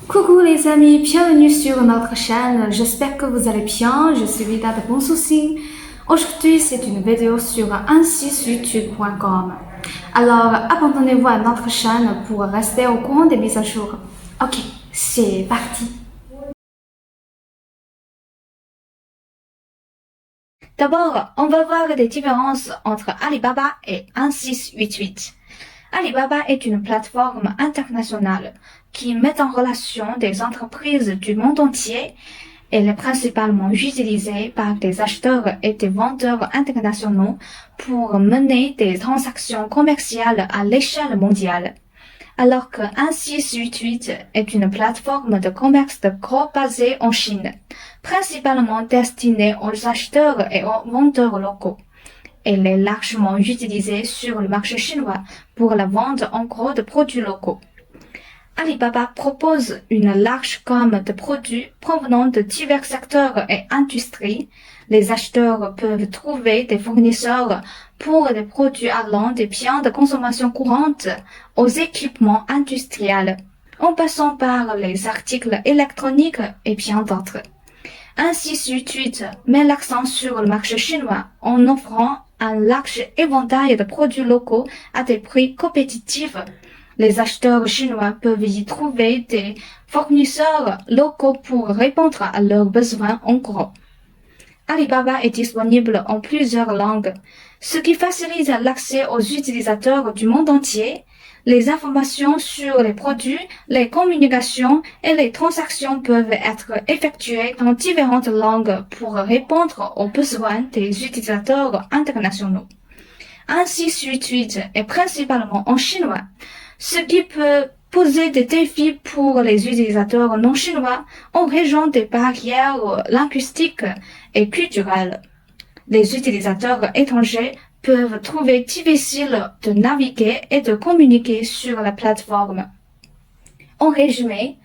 Coucou les amis, bienvenue sur notre chaîne, j'espère que vous allez bien, je suis Vida de Bon Souci. Aujourd'hui c'est une vidéo sur ansysyoutube.com. Alors abonnez-vous à notre chaîne pour rester au courant des mises à jour. Ok, c'est parti. D'abord, on va voir les différences entre Alibaba et Ansys88. Alibaba est une plateforme internationale qui met en relation des entreprises du monde entier. Elle est principalement utilisée par des acheteurs et des vendeurs internationaux pour mener des transactions commerciales à l'échelle mondiale. Alors que Ansys88 est une plateforme de commerce de gros basée en Chine, principalement destinée aux acheteurs et aux vendeurs locaux. Elle est largement utilisée sur le marché chinois pour la vente en gros de produits locaux. Alibaba propose une large gamme de produits provenant de divers secteurs et industries. Les acheteurs peuvent trouver des fournisseurs pour des produits allant des biens de consommation courante aux équipements industriels, en passant par les articles électroniques et bien d'autres. Ansys88 met l'accent sur le marché chinois en offrant un large éventail de produits locaux à des prix compétitifs. Les acheteurs chinois peuvent y trouver des fournisseurs locaux pour répondre à leurs besoins en gros. Alibaba est disponible en plusieurs langues, ce qui facilite l'accès aux utilisateurs du monde entier. Les informations sur les produits, les communications et les transactions peuvent être effectuées dans différentes langues pour répondre aux besoins des utilisateurs internationaux. Ansys88 est principalement en chinois, ce qui peut poser des défis pour les utilisateurs non chinois en raison des barrières linguistiques et culturelles. Les utilisateurs étrangers peuvent trouver difficile de naviguer et de communiquer sur la plateforme. En résumé,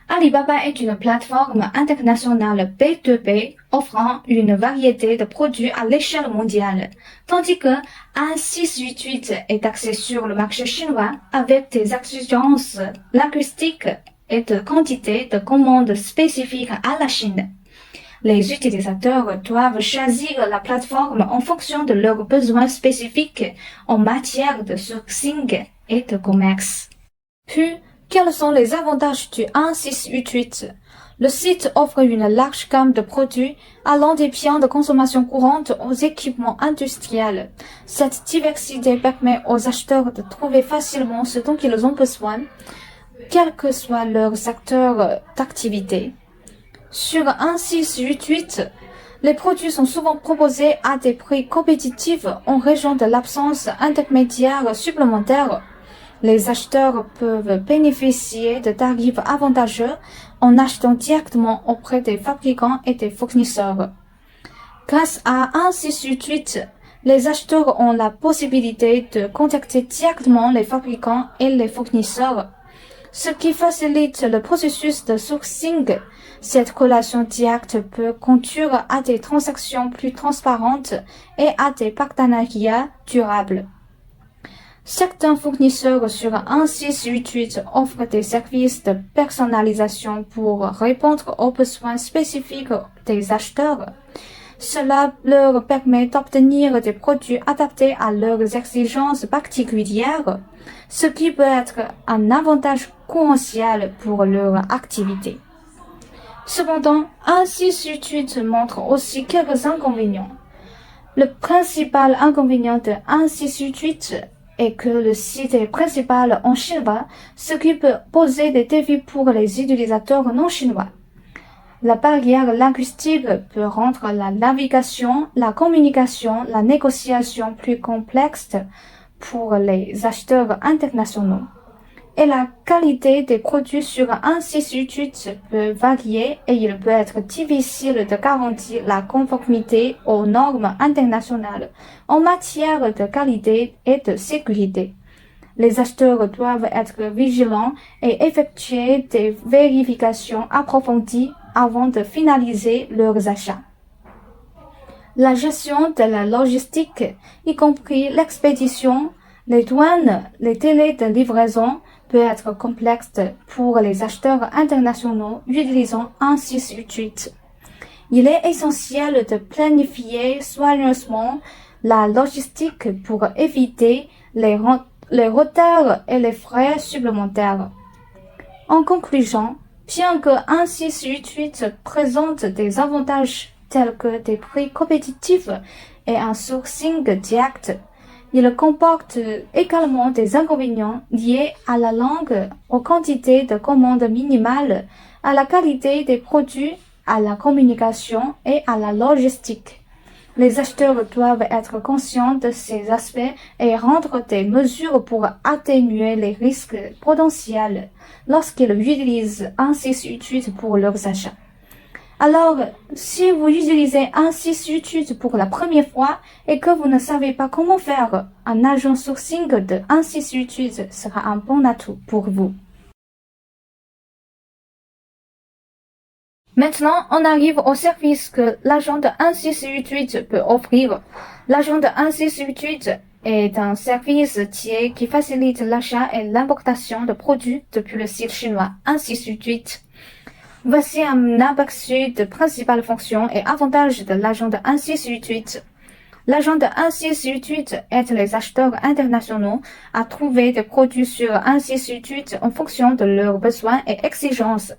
Alibaba est une plateforme internationale B2B offrant une variété de produits à l'échelle mondiale, tandis que Ansys88 est axé sur le marché chinois avec des exigences linguistiques et de quantité de commandes spécifiques à la Chine. Les utilisateurs doivent choisir la plateforme en fonction de leurs besoins spécifiques en matière de sourcing et de commerce. Puis, quels sont les avantages du Ansys88? Le site offre une large gamme de produits allant des biens de consommation courante aux équipements industriels. Cette diversité permet aux acheteurs de trouver facilement ce dont ils ont besoin, quel que soit leur secteur d'activité. Sur Ansys88, les produits sont souvent proposés à des prix compétitifs en raison de l'absence d'intermédiaires supplémentaires. Les acheteurs peuvent bénéficier de tarifs avantageux en achetant directement auprès des fabricants et des fournisseurs. Grâce à Ansys88, les acheteurs ont la possibilité de contacter directement les fabricants et les fournisseurs, ce qui facilite le processus de sourcing. Cette relation directe peut conduire à des transactions plus transparentes et à des partenariats durables. Certains fournisseurs sur Ansys88 offrent des services de personnalisation pour répondre aux besoins spécifiques des acheteurs. Cela leur permet d'obtenir des produits adaptés à leurs exigences particulières, ce qui peut être un avantage concurrentiel pour leur activité. Cependant, Ansys88 montre aussi quelques inconvénients. Le principal inconvénient de Ansys88 est que le site est principal en chinois, ce qui peut poser des défis pour les utilisateurs non chinois. La barrière linguistique peut rendre la navigation, la communication, la négociation plus complexe pour les acheteurs internationaux. Et la qualité des produits sur Ansys88 peut varier et il peut être difficile de garantir la conformité aux normes internationales en matière de qualité et de sécurité. Les acheteurs doivent être vigilants et effectuer des vérifications approfondies avant de finaliser leurs achats. La gestion de la logistique, y compris l'expédition, les douanes, les délais de livraison, peut être complexe pour les acheteurs internationaux utilisant ANSYS 88. Il est essentiel de planifier soigneusement la logistique pour éviter les retards et les frais supplémentaires. En conclusion, bien que ANSYS 88 présente des avantages tels que des prix compétitifs et un sourcing direct, il comporte également des inconvénients liés à la langue, aux quantités de commandes minimales, à la qualité des produits, à la communication et à la logistique. Les acheteurs doivent être conscients de ces aspects et rendre des mesures pour atténuer les risques potentiels lorsqu'ils utilisent ANSYS 88 pour leurs achats. Alors, si vous utilisez ANSYS 88 pour la première fois et que vous ne savez pas comment faire, un agent sourcing de ANSYS 88 sera un bon atout pour vous. Maintenant, on arrive au service que l'agent de ANSYS 88 peut offrir. L'agent de ANSYS 88 est un service tiers qui facilite l'achat et l'importation de produits depuis le site chinois ANSYS 88. Voici un aperçu des principales fonctions et avantages de l'agent de ANSYS 88. L'agent de ANSYS 88 aide les acheteurs internationaux à trouver des produits sur ANSYS 88 en fonction de leurs besoins et exigences.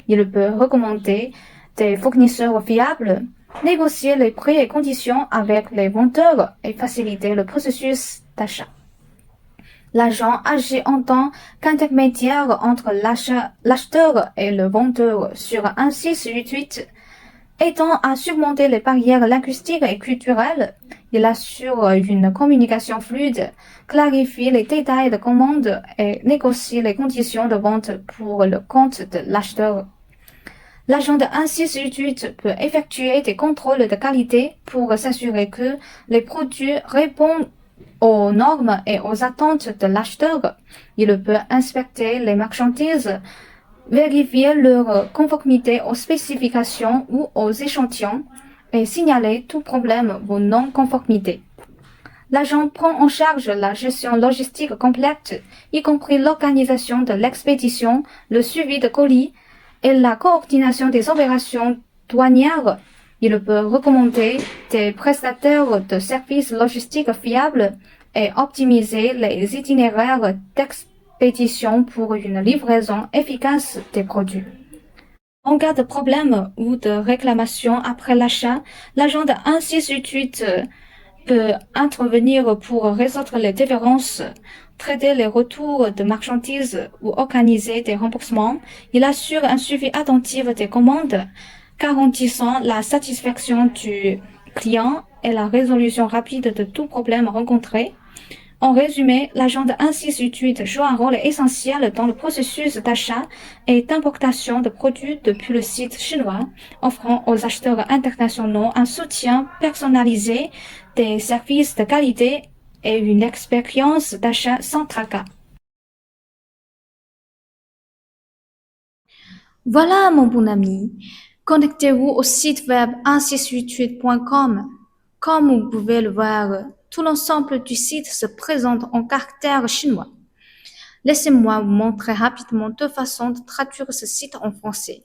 Il peut recommander des fournisseurs fiables, négocier les prix et conditions avec les vendeurs et faciliter le processus d'achat. L'agent agit en tant qu'intermédiaire entre l'acheteur et le vendeur sur ANSYS 88, aidant à surmonter les barrières linguistiques et culturelles. Il assure une communication fluide, clarifie les détails de commande et négocie les conditions de vente pour le compte de l'acheteur. L'agent de ANSYS 88 peut effectuer des contrôles de qualité pour s'assurer que les produits répondent aux normes et aux attentes de l'acheteur. Il peut inspecter les marchandises, vérifier leur conformité aux spécifications ou aux échantillons et signaler tout problème ou non-conformité. L'agent prend en charge la gestion logistique complète, y compris l'organisation de l'expédition, le suivi de colis et la coordination des opérations douanières. Il peut recommander des prestataires de services logistiques fiables et optimiser les itinéraires d'expédition pour une livraison efficace des produits. En cas de problème ou de réclamation après l'achat, l'agent de ANSYS 88 peut intervenir pour résoudre les différences, traiter les retours de marchandises ou organiser des remboursements. Il assure un suivi attentif des commandes, garantissant la satisfaction du client et la résolution rapide de tout problème rencontré. En résumé, l'agent de ANSYS 88 joue un rôle essentiel dans le processus d'achat et d'importation de produits depuis le site chinois, offrant aux acheteurs internationaux un soutien personnalisé, des services de qualité et une expérience d'achat sans tracas. Voilà, mon bon ami. Connectez-vous au site web ansys88.com. Comme vous pouvez le voir, tout l'ensemble du site se présente en caractères chinois. Laissez-moi vous montrer rapidement deux façons de traduire ce site en français.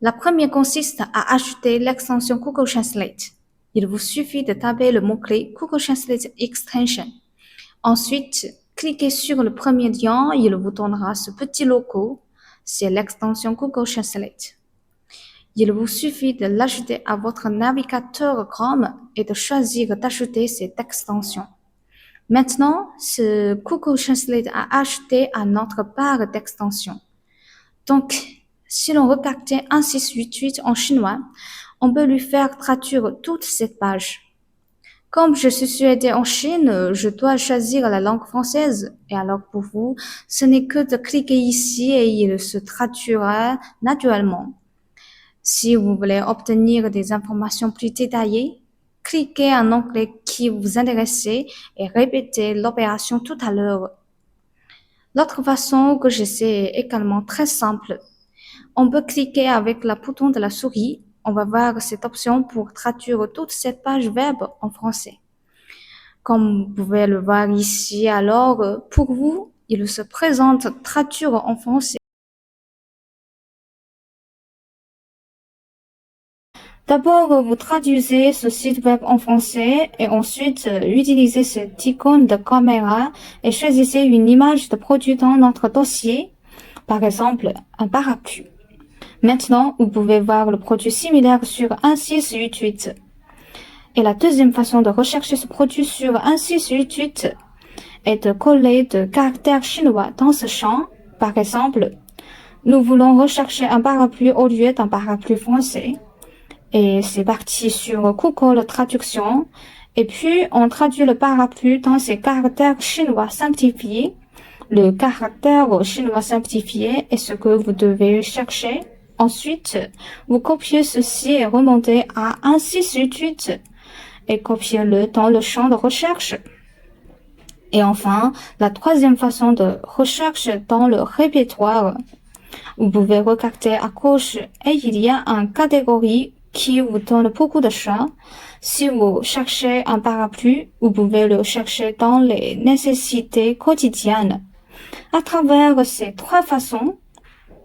La première consiste à ajouter l'extension Google Translate. Il vous suffit de taper le mot-clé Google Translate Extension. Ensuite, cliquez sur le premier lien, il vous donnera ce petit logo. C'est l'extension Google Translate. Il vous suffit de l'ajouter à votre navigateur Chrome et de choisir d'ajouter cette extension. Maintenant, ce Google Translate a ajouté à notre barre d'extension. Donc, si l'on regarde ANSYS 88 en chinois, on peut lui faire traduire toute cette page. Comme je suis située en Chine, je dois choisir la langue française. Et alors pour vous, ce n'est que de cliquer ici et il se traduira naturellement. Si vous voulez obtenir des informations plus détaillées, cliquez un onglet qui vous intéresse et répétez l'opération tout à l'heure. L'autre façon que je sais est également très simple. On peut cliquer avec le bouton de la souris. On va voir cette option pour traduire toute cette page web en français. Comme vous pouvez le voir ici, alors, pour vous, il se présente traduire en français. D'abord, vous traduisez ce site web en français et ensuite utilisez cette icône de caméra et choisissez une image de produit dans notre dossier, par exemple un parapluie. Maintenant, vous pouvez voir le produit similaire sur un site YouTube. Et la deuxième façon de rechercher ce produit sur un site YouTube est de coller de caractères chinois dans ce champ. Par exemple, nous voulons rechercher un parapluie au lieu d'un parapluie français. Et c'est parti sur Google Traduction. Et puis, on traduit le parapluie dans ces caractères chinois simplifiés. Le caractère chinois simplifié est ce que vous devez chercher. Ensuite, vous copiez ceci et remontez à un site YouTube et copiez-le dans le champ de recherche. Et enfin, la troisième façon de recherche dans le répertoire. Vous pouvez regarder à gauche et il y a une catégorie qui vous donne beaucoup de choix. Si vous cherchez un parapluie, vous pouvez le chercher dans les nécessités quotidiennes. À travers ces trois façons,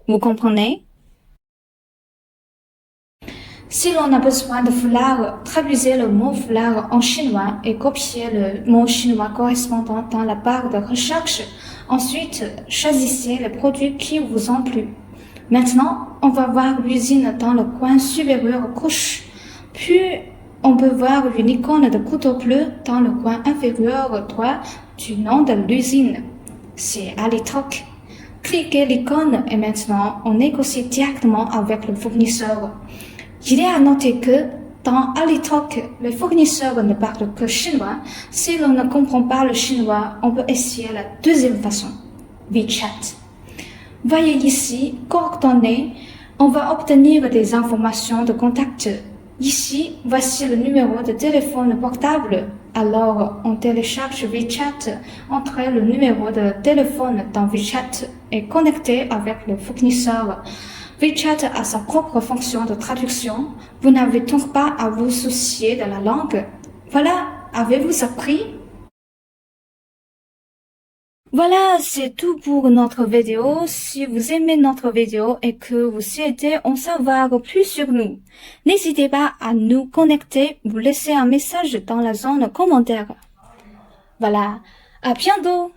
vous comprenez? Si l'on a besoin de foulard, traduisez le mot foulard en chinois et copiez le mot chinois correspondant dans la barre de recherche. Ensuite, choisissez les produits qui vous ont plu. Maintenant, on va voir l'usine dans le coin supérieur gauche. Puis, on peut voir une icône de couteau bleu dans le coin inférieur droit du nom de l'usine. C'est AliTalk. Cliquez l'icône et maintenant, on négocie directement avec le fournisseur. Il est à noter que dans AliTalk, les fournisseurs ne parlent que chinois. Si l'on ne comprend pas le chinois, on peut essayer la deuxième façon, WeChat. Voyez ici, coordonnées, on va obtenir des informations de contact. Ici, voici le numéro de téléphone portable. Alors, on télécharge WeChat, entrez le numéro de téléphone dans WeChat et connectez avec le fournisseur. WeChat a sa propre fonction de traduction. Vous n'avez donc pas à vous soucier de la langue. Voilà, avez-vous appris? Voilà, c'est tout pour notre vidéo. Si vous aimez notre vidéo et que vous souhaitez en savoir plus sur nous, n'hésitez pas à nous connecter ou laisser un message dans la zone commentaire. Voilà, à bientôt!